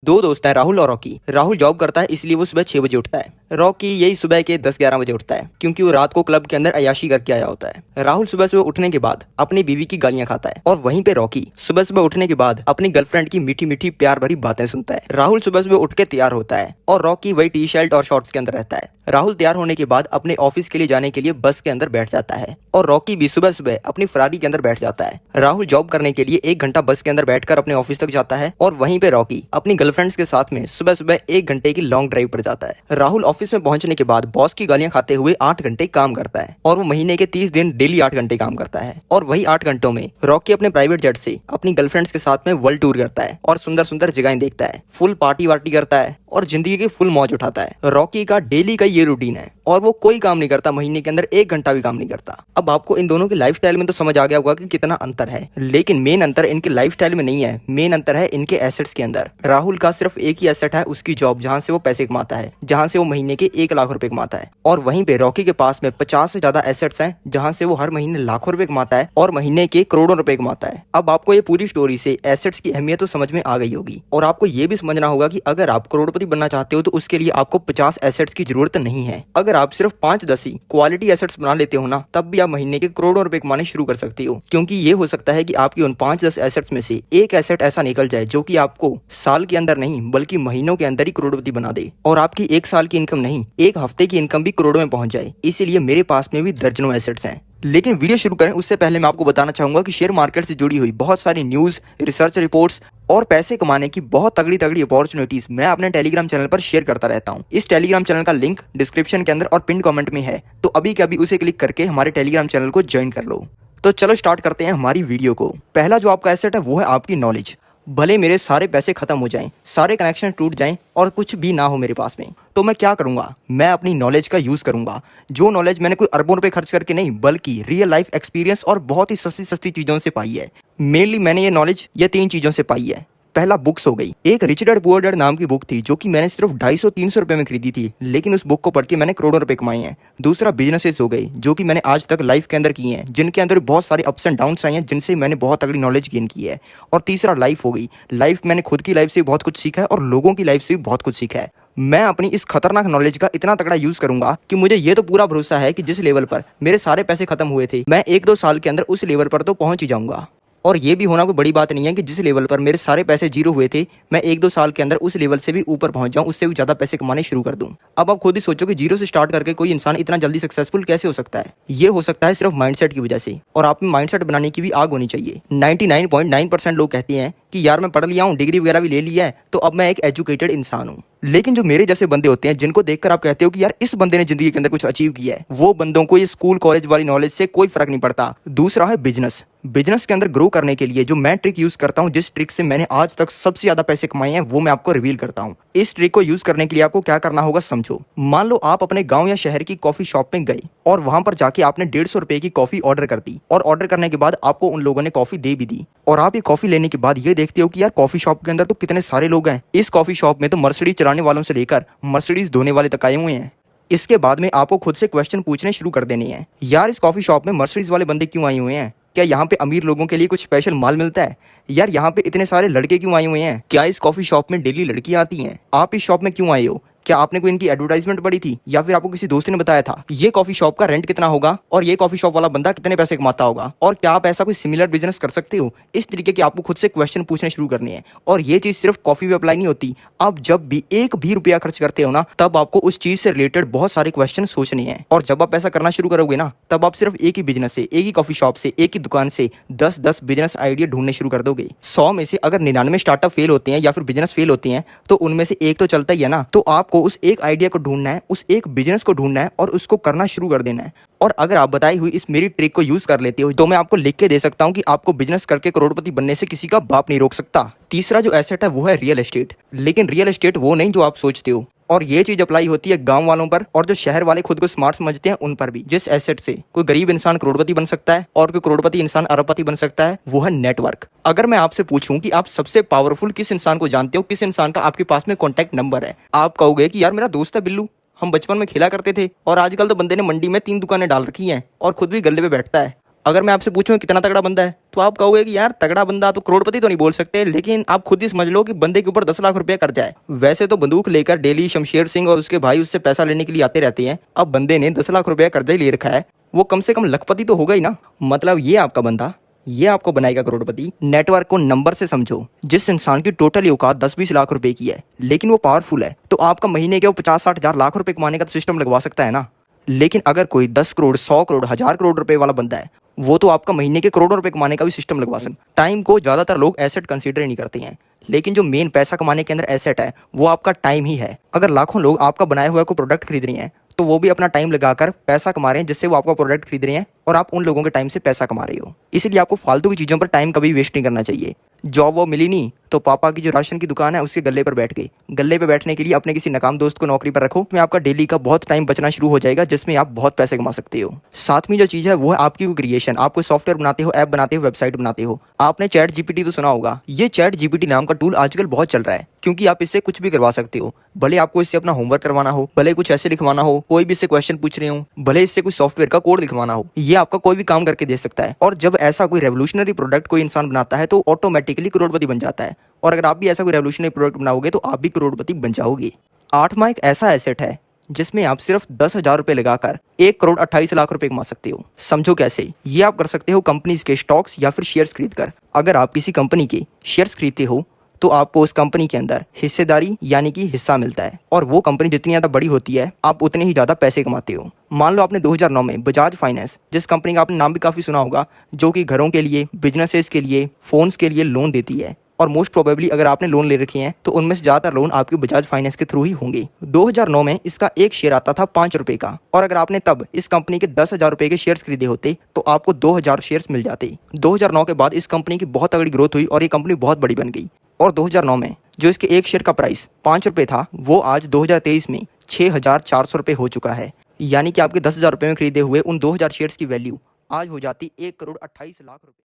दो दोस्त हैं, राहुल और रॉकी। राहुल जॉब करता है इसलिए वो सुबह 6 बजे उठता है। रॉकी यही सुबह के 10-11 बजे उठता है क्योंकि वो रात को क्लब के अंदर अय्याशी करके आया होता है। राहुल सुबह सुबह उठने के बाद अपनी बीवी की गालियां खाता है और वहीं पे रॉकी सुबह सुबह उठने के बाद अपनी गर्लफ्रेंड की मीठी मीठी प्यार भरी बातें सुनता है। राहुल सुबह सुबह उठ के तैयार होता है और रॉकी वही टी शर्ट और शॉर्ट्स के अंदर रहता है। राहुल तैयार होने के बाद अपने ऑफिस के लिए जाने के लिए बस के अंदर बैठ जाता है और रॉकी भी सुबह सुबह अपनी फरारी के अंदर बैठ जाता है। राहुल जॉब करने के लिए 1 घंटा बस के अंदर बैठकर अपने ऑफिस तक जाता है और वहीं पे रॉकी अपनी गर्लफ्रेंड्स के साथ में सुबह सुबह 1 घंटे की लॉन्ग ड्राइव पर जाता है। राहुल ऑफिस में पहुंचने के बाद बॉस की गालियां खाते हुए 8 घंटे काम करता है और वो महीने के 30 दिन डेली 8 घंटे काम करता है। और वही 8 घंटों में रॉकी अपने प्राइवेट जेट से अपनी गर्लफ्रेंड्स के साथ में वर्ल्ड टूर करता है और सुंदर सुंदर जगहें देखता है, फुल पार्टी वार्टी करता है और जिंदगी की फुल मौज उठाता है। रॉकी का डेली का ये रूटीन है और वो कोई काम नहीं करता, महीने के अंदर 1 घंटा भी काम नहीं करता। अब आपको इन दोनों की लाइफस्टाइल में तो समझ आ गया होगा कि कितना अंतर है, लेकिन मेन अंतर इनके लाइफस्टाइल में नहीं है, मेन अंतर है इनके एसेट्स के अंदर। राहुल का सिर्फ एक ही एसेट है, उसकी जॉब, जहां से वो पैसे कमाता है, जहां से वो महीने के 1 लाख रुपए कमाता है। और वहीं पे रॉकी के पास में 50 से ज्यादा एसेट्स हैं, जहां से वो हर महीने लाखों रुपए कमाता है और महीने के करोड़ों रुपए कमाता है। अब आपको ये पूरी स्टोरी से एसेट्स की अहमियत तो समझ में आ गई होगी और आपको ये भी समझना होगा कि अगर आप करोड़पति बनना चाहते हो तो उसके लिए आपको 50 एसेट्स की जरूरत नहीं है। अगर आप सिर्फ 5-10 ही क्वालिटी एसेट्स बना लेते हो ना, तब भी आप महीने के करोड़ों रुपए कमाने शुरू कर सकते हो। क्योंकि ये हो सकता है कि आपकी उन 5-10 एसेट्स में से एक एसेट ऐसा निकल जाए जो कि आपको साल के अंदर नहीं बल्कि महीनों के अंदर ही करोड़पति बना दे और आपकी 1 साल की इनकम नहीं, 1 हफ्ते की इनकम भी करोड़ों में पहुंच जाए। इसीलिए मेरे पास में भी दर्जनों एसेट्स हैं। लेकिन वीडियो शुरू करें उससे पहले मैं आपको बताना चाहूंगा कि शेयर मार्केट से जुड़ी हुई बहुत सारी न्यूज़, रिसर्च रिपोर्ट्स और पैसे कमाने की बहुत तगड़ी तगड़ी अपॉर्चुनिटीज मैं अपने टेलीग्राम चैनल पर शेयर करता रहता हूं। इस टेलीग्राम चैनल का लिंक डिस्क्रिप्शन के अंदर और पिन कमेंट में है, तो अभी के अभी उसे क्लिक करके हमारे टेलीग्राम चैनल को ज्वाइन कर लो। तो चलो स्टार्ट करते हैं हमारी वीडियो को। पहला जो आपका एसेट है वो है आपकी नॉलेज। भले मेरे सारे पैसे खत्म हो जाएं, सारे कनेक्शन टूट जाएं और कुछ भी ना हो मेरे पास में, तो मैं क्या करूंगा? मैं अपनी नॉलेज का यूज करूंगा। जो नॉलेज मैंने कोई अरबों रुपए खर्च करके नहीं, बल्कि रियल लाइफ एक्सपीरियंस और बहुत ही सस्ती सस्ती चीजों से पाई है। मेनली मैंने ये नॉलेज ये 3 चीजों से पाई है। पहला बुक्स हो गई। एक रिच डैड पुअर डैड नाम की बुक थी जो कि मैंने सिर्फ 250-300 रुपए में खरीदी थी, लेकिन उस बुक को पढ़ के मैंने करोड़ों रुपए कमाए हैं। दूसरा बिजनेसेस हो गई जो कि मैंने आज तक लाइफ के अंदर किए हैं, जिनके अंदर बहुत सारे अप्स एंड डाउन्स आए हैं, जिनसे मैंने बहुत तगड़ी नॉलेज गेन की है। और तीसरा लाइफ हो गई। लाइफ मैंने खुद की लाइफ से बहुत कुछ सीखा है और लोगों की लाइफ से भी बहुत कुछ सीखा है। मैं अपनी इस खतरनाक नॉलेज का इतना तगड़ा यूज करूंगा कि मुझे ये तो पूरा भरोसा है कि जिस लेवल पर मेरे सारे पैसे खत्म हुए थे, मैं 1-2 साल के अंदर उस लेवल पर तो पहुंच ही जाऊंगा। और ये भी होना कोई बड़ी बात नहीं है कि जिस लेवल पर मेरे सारे पैसे जीरो हुए थे, मैं 1-2 साल के अंदर उस लेवल से भी ऊपर पहुंच जाऊं, उससे भी ज्यादा पैसे कमाने शुरू कर दूं। अब आप खुद ही सोचो कि जीरो से स्टार्ट करके कोई इंसान इतना जल्दी सक्सेसफुल कैसे हो सकता है? ये हो सकता है सिर्फ माइंडसेट की वजह से, और आप में माइंडसेट बनाने की भी आग होनी चाहिए। 99.9% लोग कहते हैं कि यार मैं पढ़ लिया हूँ, डिग्री वगैरह भी ले लिया है, तो अब मैं एक एजुकेटेड इंसान हूँ। लेकिन जो मेरे जैसे बंदे होते हैं जिनको देखकर आप कहते हो कि यार इस बंदे ने जिंदगी के अंदर कुछ अचीव किया है, वो बंदों को ये स्कूल कॉलेज वाली नॉलेज से कोई फर्क नहीं पड़ता। दूसरा है बिजनेस। बिजनेस के अंदर ग्रो करने के लिए जो मैं ट्रिक यूज करता हूं, जिस ट्रिक से मैंने आज तक सबसे ज्यादा पैसे कमाए हैं, वो मैं आपको रिवील करता हूं। इस ट्रिक को यूज करने के लिए आपको क्या करना होगा समझो। मान लो आप अपने गांव या शहर की कॉफी शॉप में गए और वहां पर जाके आपने 150 रुपए की कॉफी ऑर्डर कर दी, और ऑर्डर करने के बाद आपको उन लोगों ने कॉफी दे भी दी, और आप ये कॉफी लेने के बाद ये देखते हो कि यार कॉफी शॉप के अंदर तो कितने सारे लोग हैं। इस कॉफी शॉप में तो मर्सिडीज चलाने वालों से लेकर मर्सिडीज धोने वाले तक आए हुए हैं। इसके बाद में आपको खुद से क्वेश्चन पूछने शुरू कर देने हैं। यार इस कॉफी शॉप में मर्सिडीज वाले बंदे क्यों आए हुए हैं? क्या यहाँ पे अमीर लोगों के लिए कुछ स्पेशल माल मिलता है? यार यहाँ पे इतने सारे लड़के क्यों आए हुए हैं? क्या इस कॉफी शॉप में डेली लड़कियां आती हैं? आप इस शॉप में क्यों आए हो? क्या आपने कोई इनकी एडवर्टाइजमेंट पढ़ी थी या फिर आपको किसी दोस्त ने बताया था? ये कॉफी शॉप का रेंट कितना होगा और ये कॉफी शॉप वाला बंदा कितने पैसे कमाता होगा, और क्या आप ऐसा कोई सिमिलर बिजनेस कर सकते हो? इस तरीके के आपको खुद से क्वेश्चन पूछने शुरू करने हैं। और ये चीज सिर्फ कॉफी पे अप्लाई नहीं होती। आप जब भी 1 भी रुपया खर्च करते हो ना, तब आपको उस चीज से रिलेटेड बहुत सारे क्वेश्चन सोचने हैं। और जब आप ऐसा करना शुरू करोगे ना, तब आप सिर्फ एक ही बिजनेस से, एक ही कॉफी शॉप से, एक ही दुकान से 10-10 बिजनेस आइडिया ढूंढने शुरू कर दोगे। 100 में से अगर 99 स्टार्टअप फेल होते हैं या फिर बिजनेस फेल होते हैं, तो उनमें से एक तो चलता ही है ना। तो आपको उस एक आइडिया को ढूंढना है, उस एक बिजनेस को ढूंढना है और उसको करना शुरू कर देना है। और अगर आप बताई हुई इस मेरी ट्रिक को यूज कर लेते हो, तो मैं आपको लिख के दे सकता हूं कि आपको बिजनेस करके करोड़पति बनने से किसी का बाप नहीं रोक सकता। तीसरा जो एसेट है वो है रियल एस्टेट। लेकिन रियल एस्टेट वो नहीं जो आप सोचते हो, और ये चीज अप्लाई होती है गांव वालों पर, और जो शहर वाले खुद को स्मार्ट समझते हैं उन पर भी। जिस एसेट से कोई गरीब इंसान करोड़पति बन सकता है और कोई करोड़पति इंसान अरबपति बन सकता है, वो है नेटवर्क। अगर मैं आपसे पूछूं कि आप सबसे पावरफुल किस इंसान को जानते हो, किस इंसान का आपके पास में कॉन्टैक्ट नंबर है, आप कहोगे कि यार मेरा दोस्त है बिल्लू, हम बचपन में खेला करते थे और आजकल तो बंदे ने मंडी में 3 दुकानें डाल रखी हैं और खुद भी गल्ले पे बैठता है। अगर मैं आपसे पूछूं कितना तगड़ा बंदा है तो आप कहोगे कि यार तगड़ा बंदा तो करोड़पति तो नहीं बोल सकते, लेकिन आप खुद ही समझ लो कि बंदे के ऊपर 10 लाख रुपया कर्जा है। वैसे तो बंदूक लेकर डेली शमशेर सिंह और उसके भाई उससे पैसा लेने के लिए आते रहते हैं, अब बंदे ने 10 लाख रुपया कर्जा ही ले रखा है, वो कम से कम लखपति तो होगा ही ना। मतलब ये आपका बंदा, ये आपको बनाएगा करोड़पति। नेटवर्क को नंबर से समझो। जिस इंसान की टोटल औकात 10-20 लाख रुपए की है लेकिन वो पावरफुल है, तो आपका महीने के वो 50-60 हजार लाख रुपए कमाने का तो सिस्टम लगवा सकता है ना। लेकिन अगर कोई 10 करोड़ 100 करोड़ 1000 करोड़ रुपए वाला बंदा है, वो तो आपका महीने के करोड़ों रुपए कमाने का भी सिस्टम लगवा सकता है। टाइम को ज्यादातर लोग एसेट कंसीडर ही नहीं करते हैं, लेकिन जो मेन पैसा कमाने के अंदर एसेट है वो आपका टाइम ही है। अगर लाखों लोग आपका बनाया हुआ कोई प्रोडक्ट खरीद रहे हैं तो वो भी अपना टाइम लगाकर पैसा कमा रहे हैं, जिससे वो आपका प्रोडक्ट खरीद रहे हैं और आप उन लोगों के टाइम से पैसा कमा रहे हो। इसलिए आपको फालतू की चीज़ों पर टाइम कभी वेस्ट नहीं करना चाहिए। जॉब वो मिली नहीं तो पापा की जो राशन की दुकान है उसके गले पर बैठ गए। गले पर बैठने के लिए अपने किसी नाकाम दोस्त को नौकरी पर रखो, में आपका डेली का बहुत टाइम बचना शुरू हो जाएगा, जिसमें आप बहुत पैसे कमा सकते हो। सातवीं जो चीज़ है वो है आपकी क्रिएशन। आप कोई सॉफ्टवेयर बनाते हो, ऐप बनाते हो, वेबसाइट बनाते हो। आपने चैट जीपीटी तो सुना होगा। ये चैट जीपीटी नाम का टूल आजकल बहुत चल रहा है, क्योंकि आप इससे कुछ भी करवा सकते हो। भले आपको इससे अपना होमवर्क करवाना हो, भले कुछ ऐसे लिखवाना हो, कोई भी इससे क्वेश्चन पूछ रहे हो, भले इससे कोई सॉफ्टवेयर का कोड लिखवाना हो, ये आपका कोई भी काम करके दे सकता है। और जब ऐसा कोई रेवोल्यूशनरी प्रोडक्ट कोई इंसान बनाता है तो ऑटोमेटिकली करोड़पति बन जाता है। और अगर आप भी ऐसा कोई रेवोल्यूशनरी प्रोडक्ट बनाओगे तो आप भी करोड़पति बन जाओगे। आठवां एक ऐसा एसेट है जिसमें आप सिर्फ 10,000 रुपए लगाकर 1 करोड़ 28 लाख रुपए कमा सकते हो। समझो कैसे। ये आप कर सकते हो कंपनीज के स्टॉक्स या फिर शेयर्स खरीदकर। अगर आप किसी कंपनी के शेयर्स खरीदते हो तो आपको उस कंपनी के अंदर हिस्सेदारी यानी कि हिस्सा मिलता है, और वो कंपनी जितनी ज़्यादा बड़ी होती है आप उतने ही ज़्यादा पैसे कमाते हो। मान लो आपने 2009 में बजाज फाइनेंस, जिस कंपनी का आपने नाम भी काफ़ी सुना होगा, जो कि घरों के लिए, बिजनेसेस के लिए, फोन्स के लिए लोन देती है, और मोस्ट प्रोबेबली अगर आपने लोन ले रखे हैं तो उनमें से ज़्यादातर लोन आपके बजाज फाइनेंस के थ्रू ही होंगे। 2009 में इसका एक शेयर आता था 5 रुपए का, और अगर आपने तब इस कंपनी के 10,000 रुपए के शेयर्स खरीदे होते तो आपको 2000 शेयर्स मिल जाते। 2009 के बाद इस कंपनी की बहुत तगड़ी ग्रोथ हुई और ये कंपनी बहुत बड़ी बन गई। और 2009 में जो इसके एक शेयर का प्राइस 5 रुपए था, वो आज 2023 में 6,400 रुपए हो चुका है। यानी कि आपके 10,000 रुपए में खरीदे हुए उन 2000 शेयर्स की वैल्यू आज हो जाती 1 करोड़ 28 लाख रुपए।